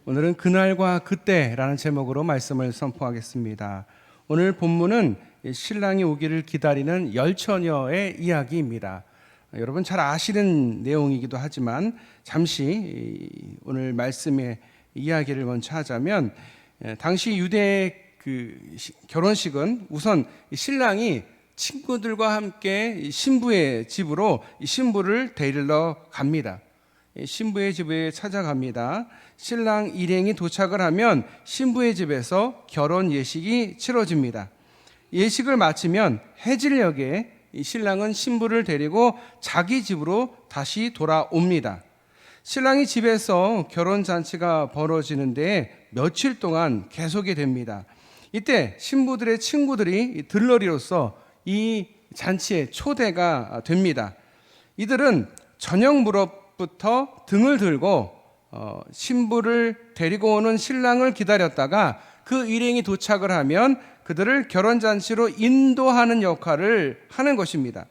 오늘은 그날과 그때라는 제목으로 말씀을 선포하겠습니다. 오늘 본문은 신랑이 오기를 기다리는 열처녀의 이야기입니다. 여러분 잘 아시는 내용이기도 하지만 잠시 오늘 말씀의 이야기를 먼저 하자면, 당시 유대 결혼식은 우선 신랑이 친구들과 함께 신부의 집으로 신부를 데리러 갑니다. 신부의 집에 찾아갑니다. 신랑 일행이 도착을 하면 신부의 집에서 결혼 예식이 치러집니다. 예식을 마치면 해질녘에 신랑은 신부를 데리고 자기 집으로 다시 돌아옵니다. 신랑이 집에서 결혼 잔치가 벌어지는데 며칠 동안 계속이 됩니다. 이때 신부들의 친구들이 들러리로서 이 잔치에 초대가 됩니다. 이들은 저녁 무렵부터 등을 들고 신부를 데리고 오는 신랑을 기다렸다가 그 일행이 도착을 하면 그들을 결혼잔치로 인도하는 역할을 하는 것입니다.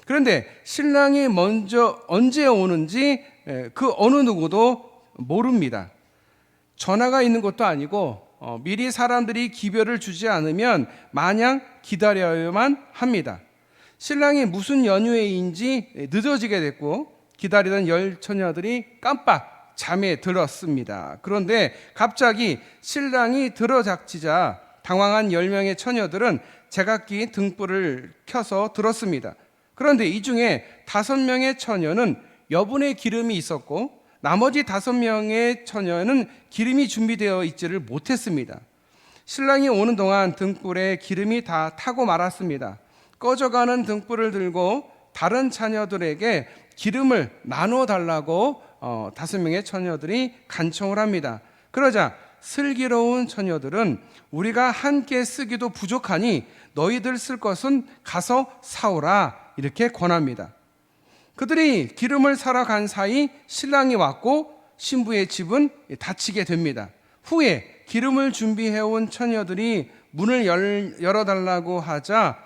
그런데 신랑이 먼저 언제 오는지 그 어느 누구도 모릅니다. 전화가 있는 것도 아니고 미리 사람들이 기별을 주지 않으면 마냥 기다려야만 합니다. 신랑이 무슨 연유회인지 늦어지게 됐고 기다리던 열처녀들이 깜빡 잠에 들었습니다. 그런데 갑자기 신랑이 들어닥치자 당황한 10명의 처녀들은 제각기 등불을 켜서 들었습니다. 그런데 이 중에 5명의 처녀는 여분의 기름이 있었고 나머지 5명의 처녀는 기름이 준비되어 있지를 못했습니다. 신랑이 오는 동안 등불에 기름이 다 타고 말았습니다. 꺼져가는 등불을 들고 다른 처녀들에게 기름을 나눠 달라고 5명의 처녀들이 간청을 합니다. 그러자 슬기로운 처녀들은 우리가 함께 쓰기도 부족하니 너희들 쓸 것은 가서 사오라 이렇게 권합니다. 그들이 기름을 사러 간 사이 신랑이 왔고 신부의 집은 닫히게 됩니다. 후에 기름을 준비해온 처녀들이 문을 열어달라고 하자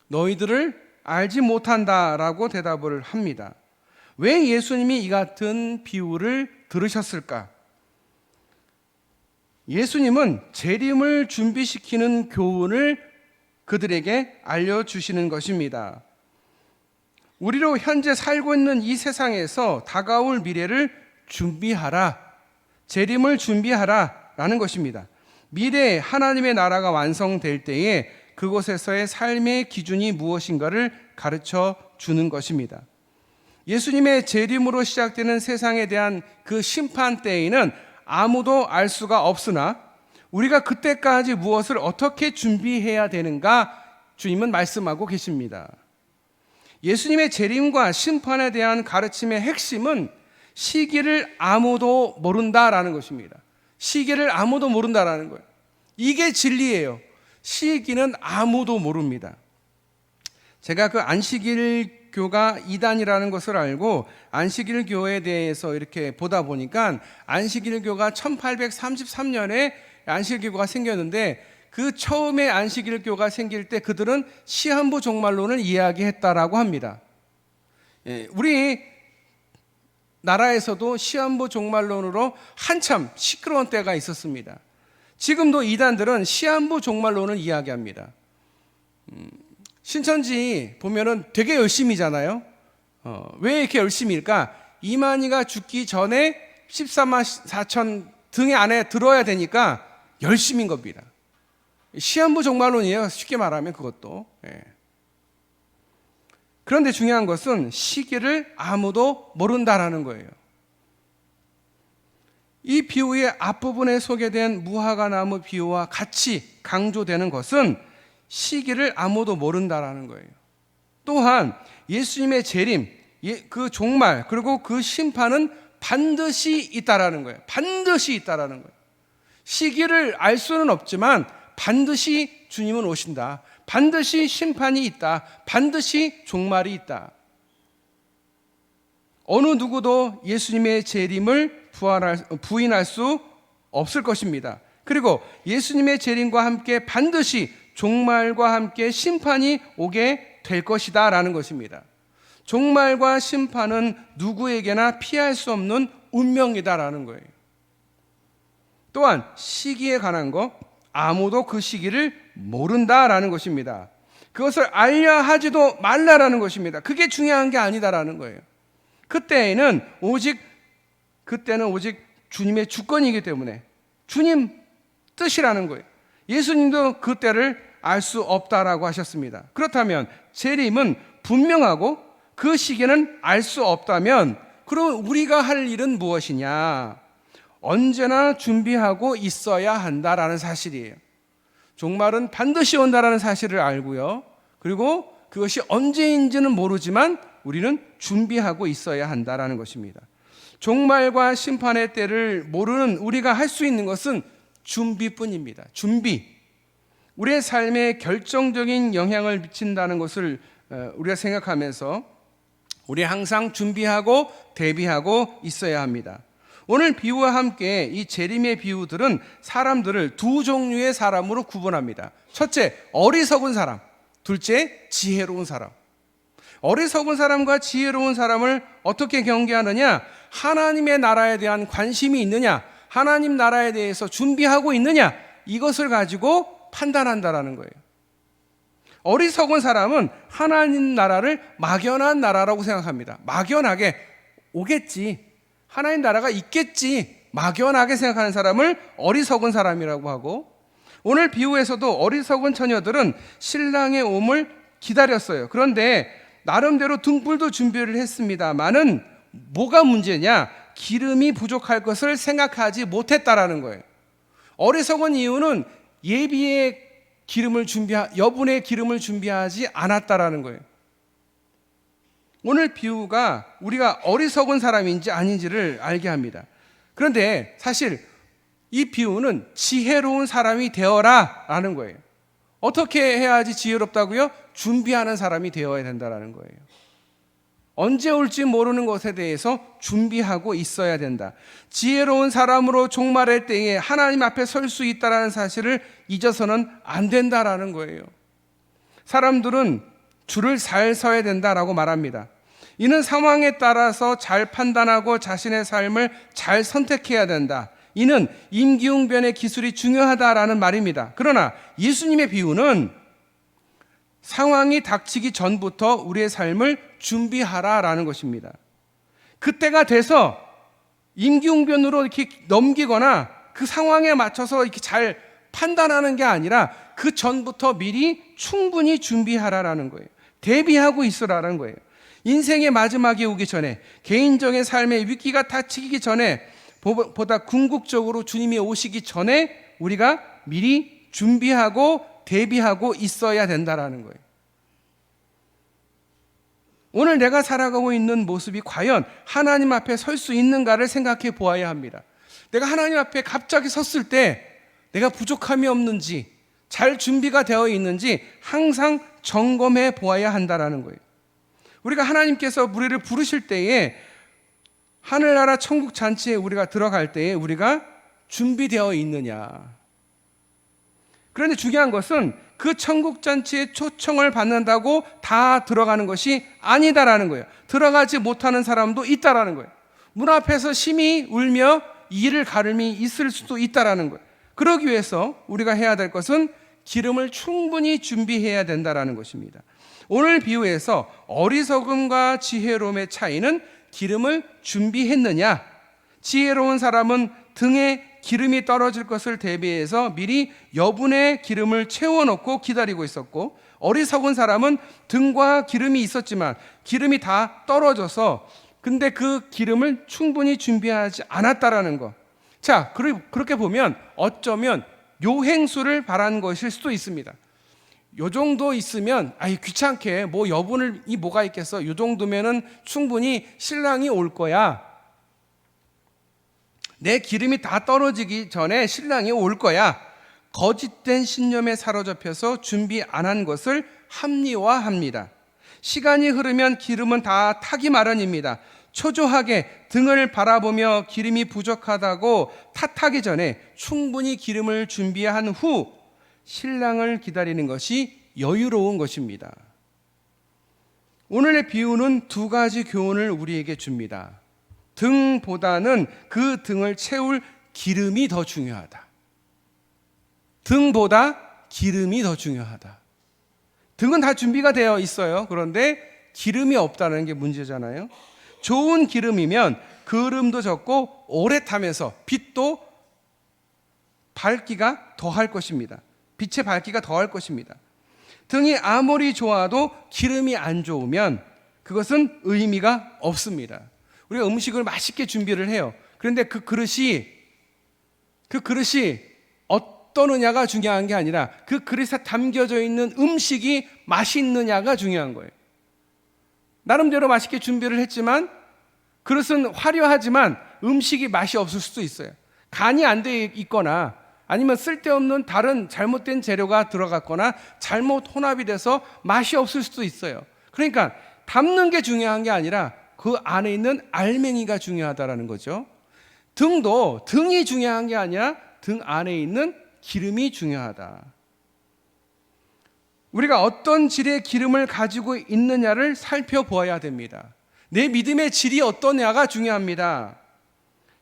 너희들을 알지 못한다라고 대답을 합니다. 왜 예수님이 이 같은 비유를 들으셨을까? 예수님은 재림을 준비시키는 교훈을 그들에게 알려주시는 것입니다. 우리로 현재 살고 있는 이 세상에서 다가올 미래를 준비하라, 재림을 준비하라 라는 것입니다. 미래에 하나님의 나라가 완성될 때에 그곳에서의 삶의 기준이 무엇인가를 가르쳐 주는 것입니다. 예수님의 재림으로 시작되는 세상에 대한 그 심판 때에는 아무도 알 수가 없으나 우리가 그때까지 무엇을 어떻게 준비해야 되는가 주님은 말씀하고 계십니다. 예수님의 재림과 심판에 대한 가르침의 핵심은 시기를 아무도 모른다라는 것입니다. 시기를 아무도 모른다라는 거예요. 이게 진리예요. 시기는 아무도 모릅니다. 제가 그 안식일교가 이단이라는 것을 알고 안식일교에 대해서 이렇게 보다 보니까 안식일교가 1833년에 안식일교가 생겼는데 그 처음에 안식일교가 생길 때 그들은 시한부 종말론을 이야기했다라고 합니다. 우리 나라에서도 시한부 종말론으로 한참 시끄러운 때가 있었습니다. 지금도 이단들은 시한부 종말론을 이야기합니다. 신천지 보면은 되게 열심히잖아요. 왜 이렇게 열심일까? 이만희가 죽기 전에 14만 4천 등의 안에 들어야 되니까 열심인 겁니다. 시한부 종말론이에요. 쉽게 말하면 그것도. 그런데 중요한 것은 시기를 아무도 모른다라는 거예요. 이 비유의 앞부분에 소개된 무화과나무 비유와 같이 강조되는 것은 시기를 아무도 모른다라는 거예요. 또한 예수님의 재림, 그 종말, 그리고 그 심판은 반드시 있다라는 거예요. 반드시 있다라는 거예요. 시기를 알 수는 없지만 반드시 주님은 오신다. 반드시 심판이 있다. 반드시 종말이 있다. 어느 누구도 예수님의 재림을 부인할 수 없을 것입니다. 그리고 예수님의 재림과 함께 반드시 종말과 함께 심판이 오게 될 것이다 라는 것입니다. 종말과 심판은 누구에게나 피할 수 없는 운명이다라는 거예요. 또한 시기에 관한 거 아무도 그 시기를 모른다라는 것입니다. 그것을 알려 하지도 말라라는 것입니다. 그게 중요한 게 아니다라는 거예요. 그때는 오직 주님의 주권이기 때문에 주님 뜻이라는 거예요. 예수님도 그 때를 알 수 없다라고 하셨습니다. 그렇다면 재림은 분명하고 그 시기는 알 수 없다면 그럼 우리가 할 일은 무엇이냐? 언제나 준비하고 있어야 한다라는 사실이에요. 종말은 반드시 온다라는 사실을 알고요. 그리고 그것이 언제인지는 모르지만 우리는 준비하고 있어야 한다라는 것입니다. 종말과 심판의 때를 모르는 우리가 할 수 있는 것은 준비뿐입니다. 준비. 우리의 삶에 결정적인 영향을 미친다는 것을 우리가 생각하면서 우리 항상 준비하고 대비하고 있어야 합니다. 오늘 비유와 함께 이 재림의 비유들은 사람들을 두 종류의 사람으로 구분합니다. 첫째, 어리석은 사람. 둘째, 지혜로운 사람. 어리석은 사람과 지혜로운 사람을 어떻게 경계하느냐? 하나님의 나라에 대한 관심이 있느냐? 하나님 나라에 대해서 준비하고 있느냐? 이것을 가지고 판단한다라는 거예요. 어리석은 사람은 하나님 나라를 막연한 나라라고 생각합니다. 막연하게 오겠지. 하나님 나라가 있겠지. 막연하게 생각하는 사람을 어리석은 사람이라고 하고, 오늘 비유에서도 어리석은 처녀들은 신랑의 오음을 기다렸어요. 그런데 나름대로 등불도 준비를 했습니다만은 뭐가 문제냐? 기름이 부족할 것을 생각하지 못했다라는 거예요. 어리석은 이유는 여분의 기름을 준비하지 않았다라는 거예요. 오늘 비유가 우리가 어리석은 사람인지 아닌지를 알게 합니다. 그런데 사실 이 비유는 지혜로운 사람이 되어라 라는 거예요. 어떻게 해야지 지혜롭다고요? 준비하는 사람이 되어야 된다는 거예요. 언제 올지 모르는 것에 대해서 준비하고 있어야 된다. 지혜로운 사람으로 종말의 때에 하나님 앞에 설 수 있다는 사실을 잊어서는 안 된다라는 거예요. 사람들은 줄을 잘 서야 된다라고 말합니다. 이는 상황에 따라서 잘 판단하고 자신의 삶을 잘 선택해야 된다. 이는 임기응변의 기술이 중요하다라는 말입니다. 그러나 예수님의 비유는 상황이 닥치기 전부터 우리의 삶을 준비하라라는 것입니다. 그때가 돼서 임기응변으로 이렇게 넘기거나 그 상황에 맞춰서 이렇게 잘 판단하는 게 아니라 그 전부터 미리 충분히 준비하라라는 거예요. 대비하고 있으라는 거예요. 인생의 마지막이 오기 전에, 개인적인 삶의 위기가 닥치기 전에, 보다 궁극적으로 주님이 오시기 전에 우리가 미리 준비하고 대비하고 있어야 된다라는 거예요. 오늘 내가 살아가고 있는 모습이 과연 하나님 앞에 설 수 있는가를 생각해 보아야 합니다. 내가 하나님 앞에 갑자기 섰을 때 내가 부족함이 없는지, 잘 준비가 되어 있는지 항상 점검해 보아야 한다라는 거예요. 우리가 하나님께서 우리를 부르실 때에 하늘나라 천국 잔치에 우리가 들어갈 때에 우리가 준비되어 있느냐. 그런데 중요한 것은 그 천국 잔치에 초청을 받는다고 다 들어가는 것이 아니다라는 거예요. 들어가지 못하는 사람도 있다라는 거예요. 문 앞에서 심히 울며 이를 가름이 있을 수도 있다라는 거예요. 그러기 위해서 우리가 해야 될 것은 기름을 충분히 준비해야 된다라는 것입니다. 오늘 비유에서 어리석음과 지혜로움의 차이는 기름을 준비했느냐? 지혜로운 사람은 등에 기름이 떨어질 것을 대비해서 미리 여분의 기름을 채워놓고 기다리고 있었고, 어리석은 사람은 등과 기름이 있었지만 기름이 다 떨어져서 근데 그 기름을 충분히 준비하지 않았다라는 거. 자, 그렇게 보면 어쩌면 요행수를 바란 것일 수도 있습니다. 요 정도 있으면 귀찮게 뭐 여분을 뭐가 있겠어. 요 정도면은 충분히 신랑이 올 거야. 내 기름이 다 떨어지기 전에 신랑이 올 거야. 거짓된 신념에 사로잡혀서 준비 안 한 것을 합리화합니다. 시간이 흐르면 기름은 다 타기 마련입니다. 초조하게 등을 바라보며 기름이 부족하다고 탓하기 전에 충분히 기름을 준비한 후 신랑을 기다리는 것이 여유로운 것입니다. 오늘의 비유는 두 가지 교훈을 우리에게 줍니다. 등보다는 그 등을 채울 기름이 더 중요하다. 등보다 기름이 더 중요하다. 등은 다 준비가 되어 있어요. 그런데 기름이 없다는 게 문제잖아요. 좋은 기름이면 그름도 적고 오래 타면서 빛도 밝기가 더할 것입니다. 빛의 밝기가 더할 것입니다. 등이 아무리 좋아도 기름이 안 좋으면 그것은 의미가 없습니다. 우리가 음식을 맛있게 준비를 해요. 그런데 그 그릇이 어떠느냐가 중요한 게 아니라 그 그릇에 담겨져 있는 음식이 맛있느냐가 중요한 거예요. 나름대로 맛있게 준비를 했지만 그릇은 화려하지만 음식이 맛이 없을 수도 있어요. 간이 안 돼 있거나 아니면 쓸데없는 다른 잘못된 재료가 들어갔거나 잘못 혼합이 돼서 맛이 없을 수도 있어요. 그러니까 담는 게 중요한 게 아니라 그 안에 있는 알맹이가 중요하다라는 거죠. 등도 등이 중요한 게 아니라 등 안에 있는 기름이 중요하다. 우리가 어떤 질의 기름을 가지고 있느냐를 살펴보아야 됩니다. 내 믿음의 질이 어떠냐가 중요합니다.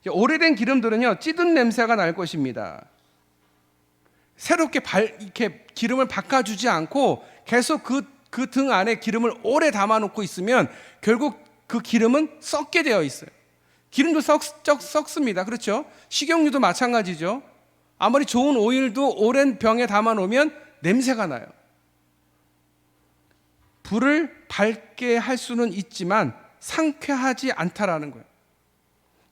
오래된 기름들은요, 찌든 냄새가 날 것입니다. 새롭게 이렇게 기름을 바꿔주지 않고 계속 그 등 안에 기름을 오래 담아놓고 있으면 결국 그 기름은 썩게 되어 있어요. 기름도 썩습니다. 그렇죠? 식용유도 마찬가지죠. 아무리 좋은 오일도 오랜 병에 담아놓으면 냄새가 나요. 불을 밝게 할 수는 있지만 상쾌하지 않다라는 거예요.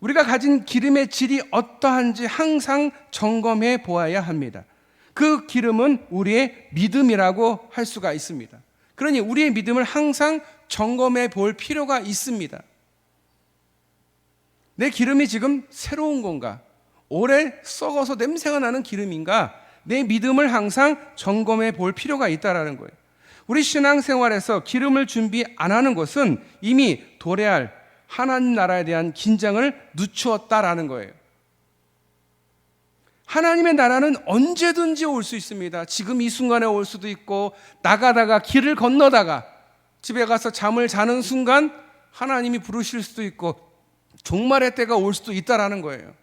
우리가 가진 기름의 질이 어떠한지 항상 점검해 보아야 합니다. 그 기름은 우리의 믿음이라고 할 수가 있습니다. 그러니 우리의 믿음을 항상 점검해 볼 필요가 있습니다. 내 기름이 지금 새로운 건가? 오래 썩어서 냄새가 나는 기름인가? 내 믿음을 항상 점검해 볼 필요가 있다는 거예요. 우리 신앙생활에서 기름을 준비 안 하는 것은 이미 도래할 하나님 나라에 대한 긴장을 늦추었다라는 거예요. 하나님의 나라는 언제든지 올 수 있습니다. 지금 이 순간에 올 수도 있고, 나가다가 길을 건너다가 집에 가서 잠을 자는 순간 하나님이 부르실 수도 있고, 종말의 때가 올 수도 있다라는 거예요.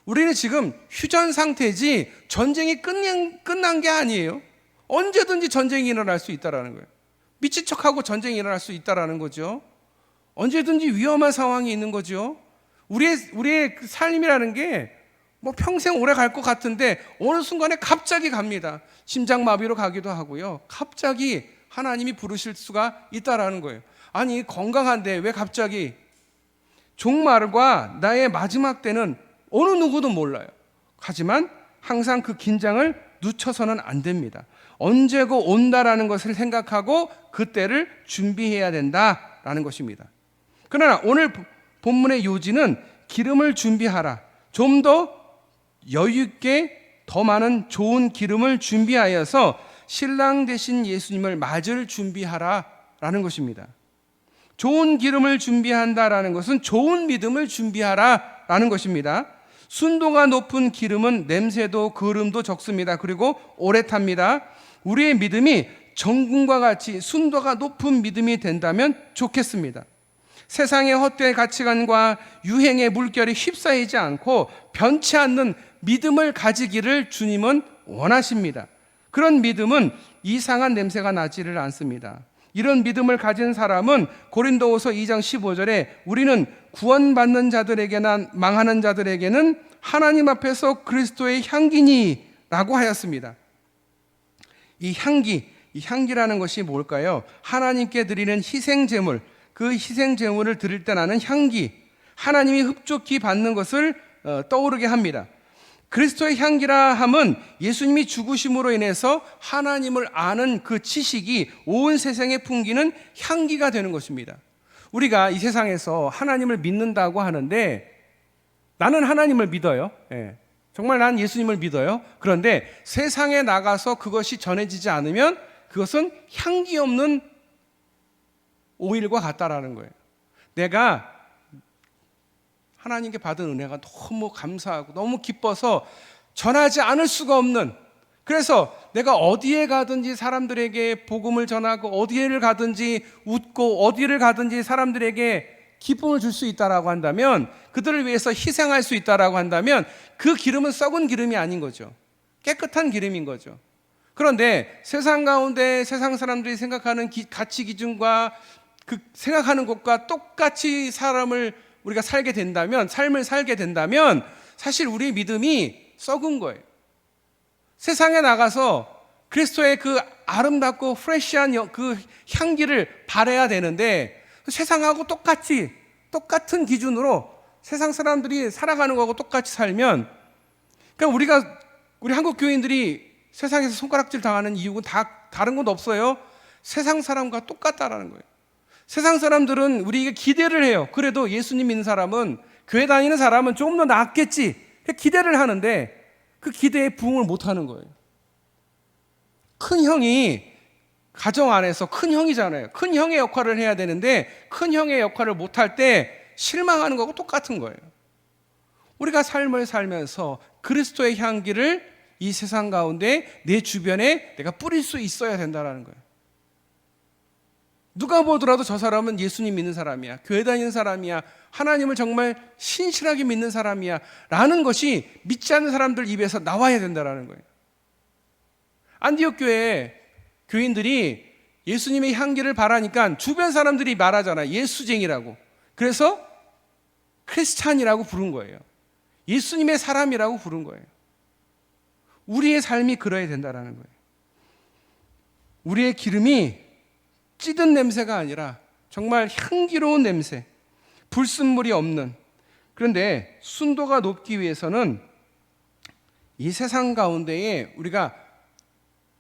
우리는 지금 휴전 상태지 전쟁이 끝난 게 아니에요. 언제든지 전쟁이 일어날 수 있다라는 거예요. 미친 척하고 전쟁이 일어날 수 있다라는 거죠. 언제든지 위험한 상황이 있는 거죠. 우리의 삶이라는 게 뭐 평생 오래 갈 것 같은데 어느 순간에 갑자기 갑니다. 심장마비로 가기도 하고요. 갑자기 하나님이 부르실 수가 있다라는 거예요. 아니, 건강한데 왜 갑자기? 종말과 나의 마지막 때는 어느 누구도 몰라요. 하지만 항상 그 긴장을 늦춰서는 안 됩니다. 언제고 온다라는 것을 생각하고 그때를 준비해야 된다라는 것입니다. 그러나 오늘 본문의 요지는 기름을 준비하라. 좀 더 여유 있게 더 많은 좋은 기름을 준비하여서 신랑 되신 예수님을 맞을 준비하라라는 것입니다. 좋은 기름을 준비한다라는 것은 좋은 믿음을 준비하라라는 것입니다. 순도가 높은 기름은 냄새도 그름도 적습니다. 그리고 오래 탑니다. 우리의 믿음이 정금과 같이 순도가 높은 믿음이 된다면 좋겠습니다. 세상의 헛된 가치관과 유행의 물결에 휩싸이지 않고 변치 않는 믿음을 가지기를 주님은 원하십니다. 그런 믿음은 이상한 냄새가 나지를 않습니다. 이런 믿음을 가진 사람은 고린도후서 2장 15절에 우리는 구원받는 자들에게나 망하는 자들에게는 하나님 앞에서 그리스도의 향기니 라고 하였습니다. 이 향기라는 것이 뭘까요? 하나님께 드리는 희생제물, 그 희생제물을 드릴 때 나는 향기, 하나님이 흡족히 받는 것을 떠오르게 합니다. 그리스도의 향기라 함은 예수님이 죽으심으로 인해서 하나님을 아는 그 지식이 온 세상에 풍기는 향기가 되는 것입니다. 우리가 이 세상에서 하나님을 믿는다고 하는데 나는 하나님을 믿어요. 정말 난 예수님을 믿어요. 그런데 세상에 나가서 그것이 전해지지 않으면 그것은 향기 없는 오일과 같다라는 거예요. 내가 하나님께 받은 은혜가 너무 감사하고 너무 기뻐서 전하지 않을 수가 없는, 그래서 내가 어디에 가든지 사람들에게 복음을 전하고 어디를 가든지 웃고 어디를 가든지 사람들에게 기쁨을 줄 수 있다라고 한다면, 그들을 위해서 희생할 수 있다라고 한다면 그 기름은 썩은 기름이 아닌 거죠. 깨끗한 기름인 거죠. 그런데 세상 가운데 세상 사람들이 생각하는 가치 기준과 그 생각하는 것과 똑같이 우리가 살게 된다면, 삶을 살게 된다면 사실 우리의 믿음이 썩은 거예요. 세상에 나가서 그리스도의 그 아름답고 프레시한 그 향기를 발해야 되는데, 세상하고 똑같은 기준으로 세상 사람들이 살아가는 거하고 똑같이 살면, 그러니까 우리 한국 교인들이 세상에서 손가락질 당하는 이유는 다른 건 없어요. 세상 사람과 똑같다라는 거예요. 세상 사람들은 우리에게 기대를 해요. 그래도 예수님 믿는 사람은, 교회 다니는 사람은 조금 더 낫겠지, 기대를 하는데 그 기대에 부응을 못하는 거예요. 큰 형이 가정 안에서 큰 형이잖아요. 큰 형의 역할을 해야 되는데 큰 형의 역할을 못할 때 실망하는 거하고 똑같은 거예요. 우리가 삶을 살면서 그리스도의 향기를 이 세상 가운데 내 주변에 내가 뿌릴 수 있어야 된다는 거예요. 누가 보더라도 저 사람은 예수님 믿는 사람이야, 교회 다니는 사람이야, 하나님을 정말 신실하게 믿는 사람이야 라는 것이 믿지 않는 사람들 입에서 나와야 된다는 거예요. 안디옥 교회 교인들이 예수님의 향기를 바라니까 주변 사람들이 말하잖아요. 예수쟁이라고. 그래서 크리스찬이라고 부른 거예요. 예수님의 사람이라고 부른 거예요. 우리의 삶이 그래야 된다는 거예요. 우리의 기름이 찌든 냄새가 아니라 정말 향기로운 냄새, 불순물이 없는. 그런데 순도가 높기 위해서는 이 세상 가운데에 우리가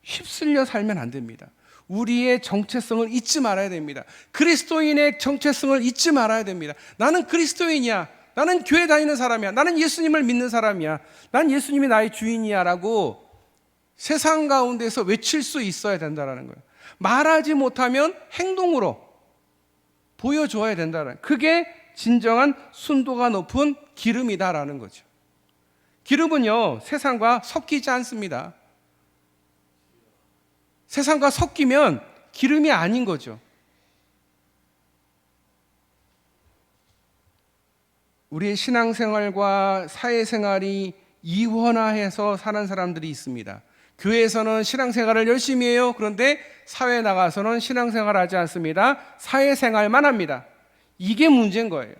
휩쓸려 살면 안 됩니다. 우리의 정체성을 잊지 말아야 됩니다. 그리스도인의 정체성을 잊지 말아야 됩니다. 나는 그리스도인이야, 나는 교회 다니는 사람이야, 나는 예수님을 믿는 사람이야, 난 예수님이 나의 주인이야 라고 세상 가운데서 외칠 수 있어야 된다는 거예요. 말하지 못하면 행동으로 보여줘야 된다는, 그게 진정한 순도가 높은 기름이다라는 거죠. 기름은요, 세상과 섞이지 않습니다. 세상과 섞이면 기름이 아닌 거죠. 우리의 신앙생활과 사회생활이 이원화해서 사는 사람들이 있습니다. 교회에서는 신앙생활을 열심히 해요. 그런데 사회에 나가서는 신앙생활을 하지 않습니다. 사회생활만 합니다. 이게 문제인 거예요.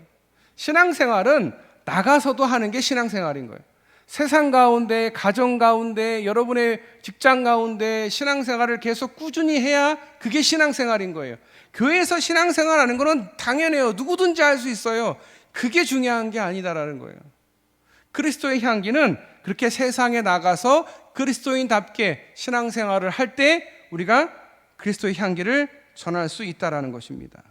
신앙생활은 나가서도 하는 게 신앙생활인 거예요. 세상 가운데, 가정 가운데, 여러분의 직장 가운데 신앙생활을 계속 꾸준히 해야 그게 신앙생활인 거예요. 교회에서 신앙생활하는 거는 당연해요. 누구든지 할 수 있어요. 그게 중요한 게 아니다라는 거예요. 그리스도의 향기는 그렇게 세상에 나가서 그리스도인답게 신앙생활을 할 때 우리가 그리스도의 향기를 전할 수 있다라는 것입니다.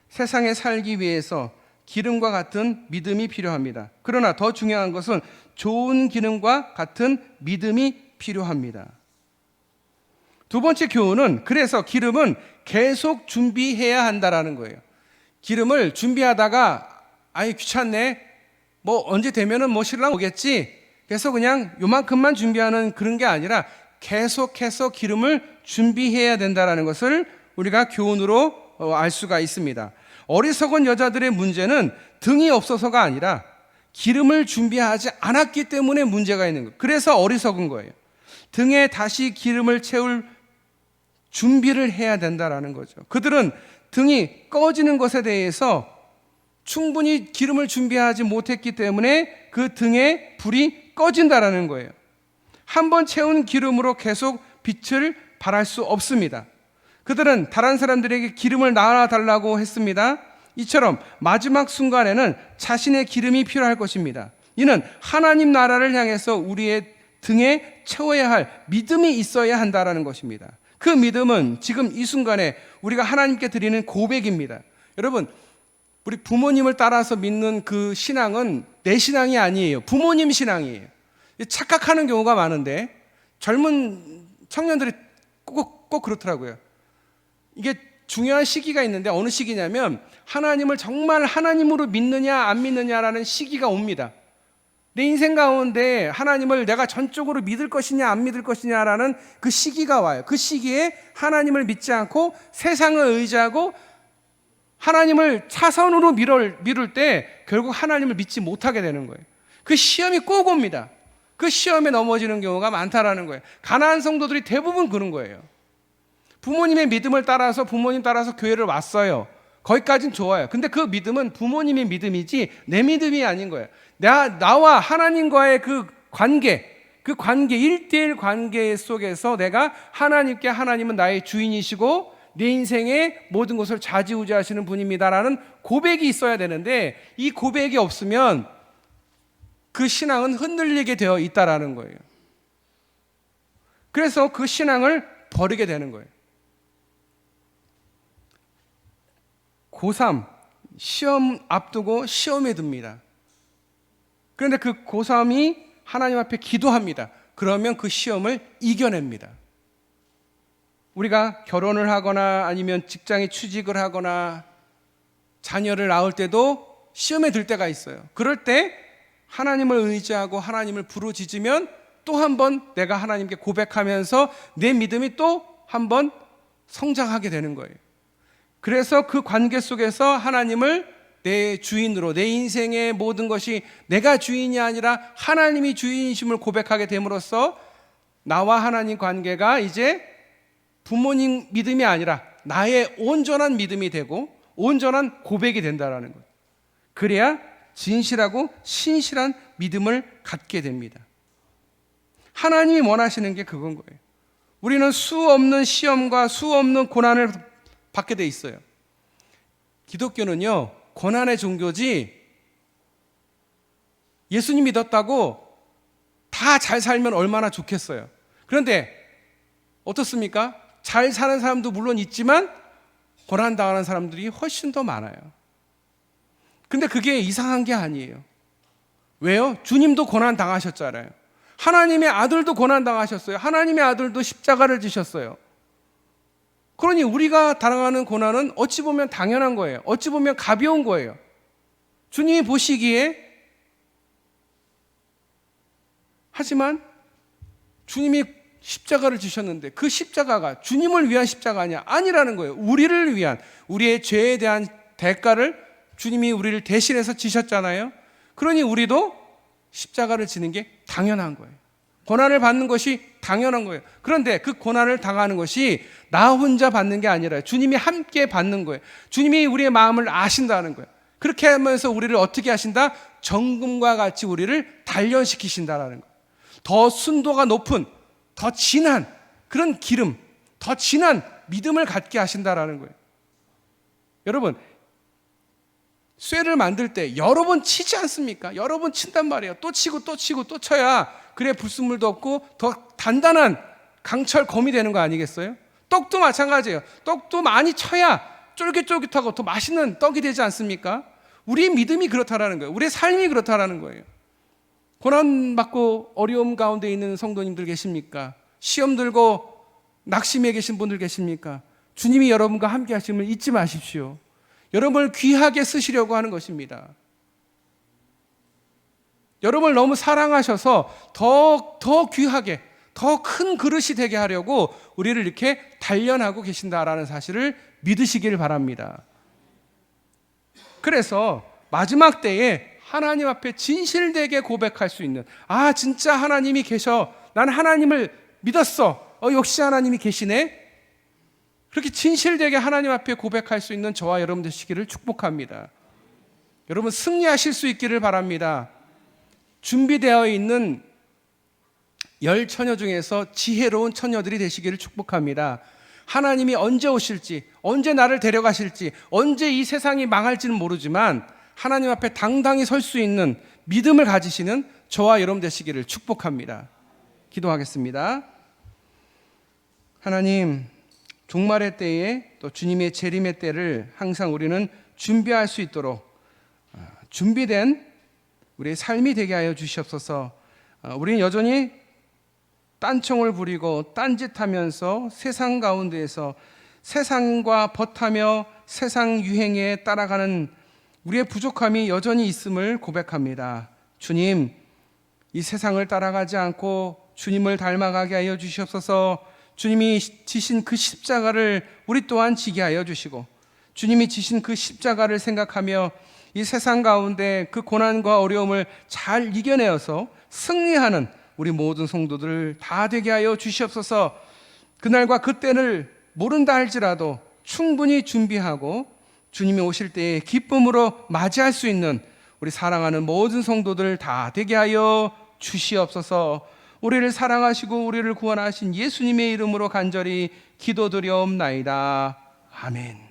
세상에 살기 위해서 기름과 같은 믿음이 필요합니다. 그러나 더 중요한 것은 좋은 기름과 같은 믿음이 필요합니다. 두 번째 교훈은, 그래서 기름은 계속 준비해야 한다라는 거예요. 기름을 준비하다가 귀찮네, 언제 되면은 신랑 오겠지, 그래서 그냥 요만큼만 준비하는 그런 게 아니라 계속해서 기름을 준비해야 된다라는 것을 우리가 교훈으로 알 수가 있습니다. 어리석은 여자들의 문제는 등이 없어서가 아니라 기름을 준비하지 않았기 때문에 문제가 있는 거예요. 그래서 어리석은 거예요. 등에 다시 기름을 채울 준비를 해야 된다라는 거죠. 그들은 등이 꺼지는 것에 대해서 충분히 기름을 준비하지 못했기 때문에 그 등에 불이 꺼진다라는 거예요. 한번 채운 기름으로 계속 빛을 발할 수 없습니다. 그들은 다른 사람들에게 기름을 나눠달라고 했습니다. 이처럼 마지막 순간에는 자신의 기름이 필요할 것입니다. 이는 하나님 나라를 향해서 우리의 등에 채워야 할 믿음이 있어야 한다는 것입니다. 그 믿음은 지금 이 순간에 우리가 하나님께 드리는 고백입니다. 여러분, 우리 부모님을 따라서 믿는 그 신앙은 내 신앙이 아니에요. 부모님 신앙이에요. 착각하는 경우가 많은데 젊은 청년들이 꼭 그렇더라고요. 이게 중요한 시기가 있는데 어느 시기냐면 하나님을 정말 하나님으로 믿느냐 안 믿느냐라는 시기가 옵니다. 내 인생 가운데 하나님을 내가 전적으로 믿을 것이냐 안 믿을 것이냐라는 그 시기가 와요. 그 시기에 하나님을 믿지 않고 세상을 의지하고 하나님을 차선으로 미룰 때 결국 하나님을 믿지 못하게 되는 거예요. 그 시험이 꼭 옵니다. 그 시험에 넘어지는 경우가 많다라는 거예요. 가나안 성도들이 대부분 그런 거예요. 부모님의 믿음을 따라서 부모님 따라서 교회를 왔어요. 거기까지는 좋아요. 근데 그 믿음은 부모님의 믿음이지 내 믿음이 아닌 거예요. 나와 하나님과의 그 관계 1대1 관계 속에서 내가 하나님께 하나님은 나의 주인이시고 내 인생의 모든 것을 좌지우지하시는 분입니다라는 고백이 있어야 되는데 이 고백이 없으면 그 신앙은 흔들리게 되어 있다라는 거예요. 그래서 그 신앙을 버리게 되는 거예요. 고3 시험 앞두고 시험에 듭니다. 그런데 그 고3이 하나님 앞에 기도합니다. 그러면 그 시험을 이겨냅니다. 우리가 결혼을 하거나 아니면 직장에 취직을 하거나 자녀를 낳을 때도 시험에 들 때가 있어요. 그럴 때 하나님을 의지하고 하나님을 부르짖으면 또 한 번 내가 하나님께 고백하면서 내 믿음이 또 한 번 성장하게 되는 거예요. 그래서 그 관계 속에서 하나님을 내 주인으로, 내 인생의 모든 것이 내가 주인이 아니라 하나님이 주인이심을 고백하게 됨으로써 나와 하나님 관계가 이제 부모님 믿음이 아니라 나의 온전한 믿음이 되고 온전한 고백이 된다라는 거예요. 그래야 진실하고 신실한 믿음을 갖게 됩니다. 하나님이 원하시는 게 그건 거예요. 우리는 수 없는 시험과 수 없는 고난을 받게 돼 있어요. 기독교는요, 고난의 종교지 예수님 믿었다고 다 잘 살면 얼마나 좋겠어요. 그런데 어떻습니까? 잘 사는 사람도 물론 있지만 고난당하는 사람들이 훨씬 더 많아요. 근데 그게 이상한 게 아니에요. 왜요? 주님도 고난당하셨잖아요. 하나님의 아들도 고난당하셨어요. 하나님의 아들도 십자가를 지셨어요. 그러니 우리가 당하는 고난은 어찌 보면 당연한 거예요. 어찌 보면 가벼운 거예요. 주님이 보시기에. 하지만 주님이 십자가를 지셨는데 그 십자가가 주님을 위한 십자가 아니라는 거예요. 우리를 위한, 우리의 죄에 대한 대가를 주님이 우리를 대신해서 지셨잖아요. 그러니 우리도 십자가를 지는 게 당연한 거예요. 고난을 받는 것이 당연한 거예요. 그런데 그 고난을 당하는 것이 나 혼자 받는 게 아니라 주님이 함께 받는 거예요. 주님이 우리의 마음을 아신다는 거예요. 그렇게 하면서 우리를 어떻게 하신다? 정금과 같이 우리를 단련시키신다라는 거예요. 더 순도가 높은, 더 진한 그런 기름, 더 진한 믿음을 갖게 하신다라는 거예요. 여러분, 쇠를 만들 때 여러 번 치지 않습니까? 여러 번 친단 말이에요. 또 치고 또 치고 또 쳐야 그래 불순물도 없고 더 단단한 강철 검이 되는 거 아니겠어요? 떡도 마찬가지예요. 떡도 많이 쳐야 쫄깃쫄깃하고 더 맛있는 떡이 되지 않습니까? 우리의 믿음이 그렇다라는 거예요. 우리의 삶이 그렇다라는 거예요. 고난받고 어려움 가운데 있는 성도님들 계십니까? 시험 들고 낙심해 계신 분들 계십니까? 주님이 여러분과 함께 하심을 잊지 마십시오. 여러분을 귀하게 쓰시려고 하는 것입니다. 여러분을 너무 사랑하셔서 더 귀하게, 더 큰 그릇이 되게 하려고 우리를 이렇게 단련하고 계신다라는 사실을 믿으시길 바랍니다. 그래서 마지막 때에 하나님 앞에 진실되게 고백할 수 있는, 아 진짜 하나님이 계셔, 난 하나님을 믿었어, 역시 하나님이 계시네, 그렇게 진실되게 하나님 앞에 고백할 수 있는 저와 여러분 되시기를 축복합니다. 여러분 승리하실 수 있기를 바랍니다. 준비되어 있는 10처녀 중에서 지혜로운 처녀들이 되시기를 축복합니다. 하나님이 언제 오실지, 언제 나를 데려가실지, 언제 이 세상이 망할지는 모르지만 하나님 앞에 당당히 설 수 있는 믿음을 가지시는 저와 여러분 되시기를 축복합니다. 기도하겠습니다. 하나님, 종말의 때에 또 주님의 재림의 때를 항상 우리는 준비할 수 있도록 준비된 우리의 삶이 되게 하여 주시옵소서. 우리는 여전히 딴청을 부리고 딴짓하면서 세상 가운데에서 세상과 벗하며 세상 유행에 따라가는 우리의 부족함이 여전히 있음을 고백합니다. 주님, 이 세상을 따라가지 않고 주님을 닮아가게 하여 주시옵소서. 주님이 지신 그 십자가를 우리 또한 지게 하여 주시고 주님이 지신 그 십자가를 생각하며 이 세상 가운데 그 고난과 어려움을 잘 이겨내어서 승리하는 우리 모든 성도들 다 되게 하여 주시옵소서. 그날과 그때를 모른다 할지라도 충분히 준비하고 주님이 오실 때에 기쁨으로 맞이할 수 있는 우리 사랑하는 모든 성도들 다 되게 하여 주시옵소서. 우리를 사랑하시고 우리를 구원하신 예수님의 이름으로 간절히 기도드려옵나이다. 아멘.